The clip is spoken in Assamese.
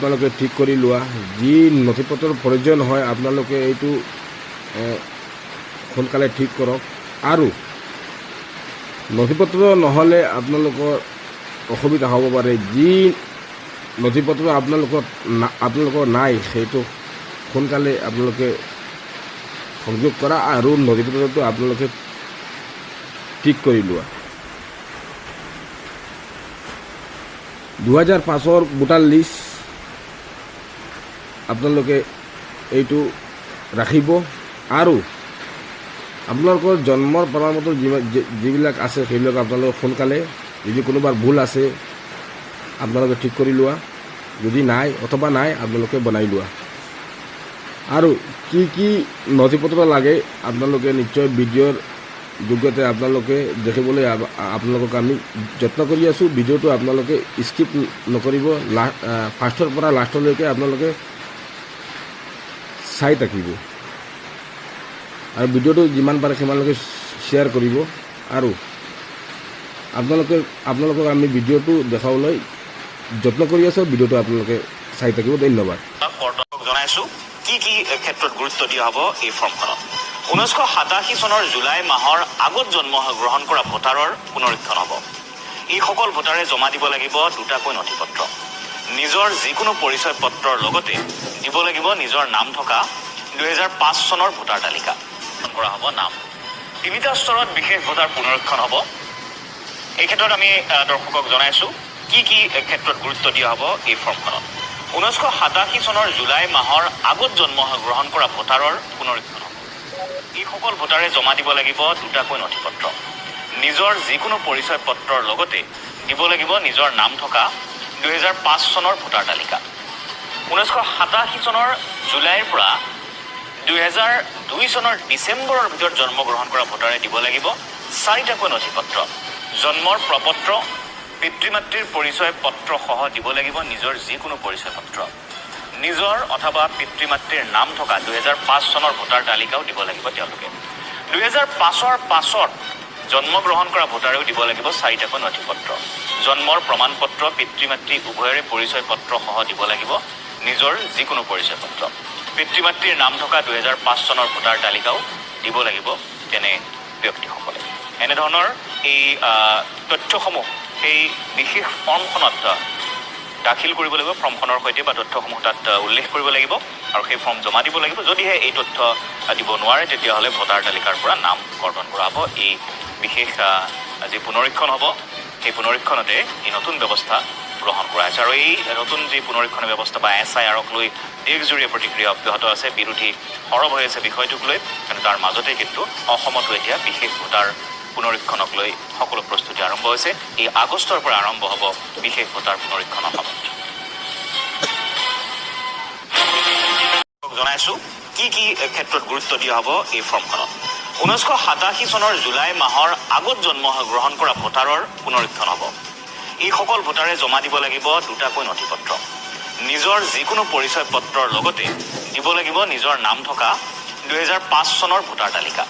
আপোনালোকে ঠিক কৰি লোৱা। যি নথি পত্ৰৰ প্ৰয়োজন হয় আপোনালোকে এইটো সোনকালে ঠিক কৰক। আৰু নথি পত্ৰ নহ'লে আপোনালোকৰ অসুবিধা হ'ব পাৰে। যি নথি পত্ৰ আপোনালোকৰ নাই সেইটো সোনকালে আপোনালোকে সংযোগ কৰা আৰু নথি পত্ৰটো আপোনালোকে ঠিক কৰি লোৱা। 2005 ভোটাৰ লিষ্ট আপোনালোকে এইটো ৰাখিব। আৰু আপোনালোকৰ জন্মৰ প্ৰমাণপত্ৰ যিবিলাক আছে সেইবিলাক আপোনালোকে সোনকালে, যদি কোনোবাৰ ভুল আছে আপোনালোকে ঠিক কৰি লোৱা, যদি নাই অথবা নাই আপোনালোকে বনাই লোৱা। আৰু কি কি নথি পত্ৰ লাগে আপোনালোকে নিশ্চয় ভিডিঅ'ৰ যোগ্যতে আপোনালোকে দেখিবলৈ আপোনালোকক আমি যত্ন কৰি আছোঁ। ভিডিঅ'টো আপোনালোকে স্কিপ নকৰিব, ফাৰ্ষ্টৰ পৰা লাষ্টলৈকে আপোনালোকে চাই থাকিব। আৰু ভিডিঅ'টো যিমান পাৰে সিমানলৈকে শ্বেয়াৰ কৰিব। আৰু আপোনালোকক আমি ভিডিঅ'টো দেখাবলৈ যত্ন কৰি আছোঁ। ভিডিঅ'টো আপোনালোকে চাই থাকিব। ধন্যবাদ। জনাইছোঁ কি কি ক্ষেত্ৰত গুৰুত্ব দিয়া হ'ব এই ফৰ্মখনত। 1987 চনৰ জুলাই মাহৰ আগত জন্মগ্ৰহণ কৰা ভোটাৰৰ পুনৰীক্ষণ হ'ব। এইসকল ভোটাৰে জমা দিব লাগিব দুটাকৈ নথি পত্ৰ। নিজৰ যিকোনো পৰিচয় পত্ৰৰ লগতে দিব লাগিব নিজৰ নাম থকা 2005 চনৰ ভোটাৰ তালিকা। কৰা হ'ব নাম। 3টা স্তৰত বিশেষ ভোটাৰ পুনৰীক্ষণ হ'ব। এই ক্ষেত্ৰত আমি দৰ্শকক জনাইছোঁ কি কি ক্ষেত্ৰত গুৰুত্ব দিয়া হ'ব এই ফৰ্মখনত। 1987 চনৰ জুলাই মাহৰ আগত জন্মগ্ৰহণ কৰা ভোটাৰৰ পুনৰীক্ষণ হ'ব। এইসকল ভোটাৰে জমা দিব লাগিব দুটাকৈ নথি পত্ৰ। নিজৰ যিকোনো পৰিচয় পত্ৰৰ লগতে দিব লাগিব নিজৰ নাম থকা 2005 চনৰ ভোটাৰ তালিকা। 1987 চনৰ জুলাইৰ পৰা 2002 চনৰ ডিচেম্বৰৰ ভিতৰত জন্মগ্ৰহণ কৰা ভোটাৰে দিব লাগিব 4টাকৈ নথি পত্ৰ। জন্মৰ প্ৰপত্ৰ, পিতৃ মাতৃৰ পৰিচয় পত্ৰ সহ দিব লাগিব নিজৰ যিকোনো পৰিচয় পত্ৰ। নিজৰ অথবা পিতৃ মাতৃৰ নাম থকা 2005 চনৰ ভোটাৰ তালিকাও দিব লাগিব তেওঁলোকে। 2005ৰ পাছত জন্মগ্ৰহণ কৰা ভোটাৰেও দিব লাগিব 4টাকৈ নথি পত্ৰ। জন্মৰ প্ৰমাণ পত্ৰ, পিতৃ মাতৃ উভয়ৰে পৰিচয় পত্ৰ সহ দিব লাগিব নিজৰ যিকোনো পৰিচয় পত্ৰ। পিতৃ মাতৃৰ নাম থকা 2005 চনৰ ভোটাৰ তালিকাও দিব লাগিব তেনে ব্যক্তিসকলে। এনেধৰণৰ এই তথ্যসমূহ সেই বিশেষ ফৰ্মখনত দাখিল কৰিব লাগিব। ফৰ্মখনৰ সৈতে বা তথ্যসমূহ তাত উল্লেখ কৰিব লাগিব আৰু সেই ফৰ্ম জমা দিব লাগিব। যদিহে এই তথ্য দিব নোৱাৰে তেতিয়াহ'লে ভোটাৰ তালিকাৰ পৰা নাম কৰ্তন কৰা হ'ব। এই বিশেষ যি পুনৰীক্ষণ হ'ব সেই পুনৰীক্ষণতে এই নতুন ব্যৱস্থা গ্ৰহণ কৰা হৈছে। আৰু এই নতুন যি পুনৰীক্ষণ ব্যৱস্থা বা SIRক লৈ দেশজুৰি প্ৰতিক্ৰিয়া অব্যাহত আছে। বিৰোধী সৰব হৈ আছে বিষয়টোক লৈ। কিন্তু তাৰ মাজতে কিন্তু অসমতো এতিয়া বিশেষ ভোটাৰ পুনৰীক্ষণক লৈ সকলো প্ৰস্তুতি আৰম্ভ হৈছে। এই আগষ্টৰ পৰা আৰম্ভ হ'ব বিশেষ ভোটাৰ পুনৰীক্ষণৰ সময়। জনাইছোঁ কি কি ক্ষেত্ৰত গুৰুত্ব দিয়া হ'ব এই ফৰ্মখনত। 1987 চনৰ জুলাই মাহৰ আগত জন্মগ্ৰহণ কৰা ভোটাৰৰ পুনৰীক্ষণ হ'ব। এইসকল ভোটাৰে জমা দিব লাগিব দুটাকৈ নথি পত্ৰ। নিজৰ যিকোনো পৰিচয় পত্ৰৰ লগতে দিব লাগিব নিজৰ নাম থকা 2005 চনৰ ভোটাৰ তালিকা।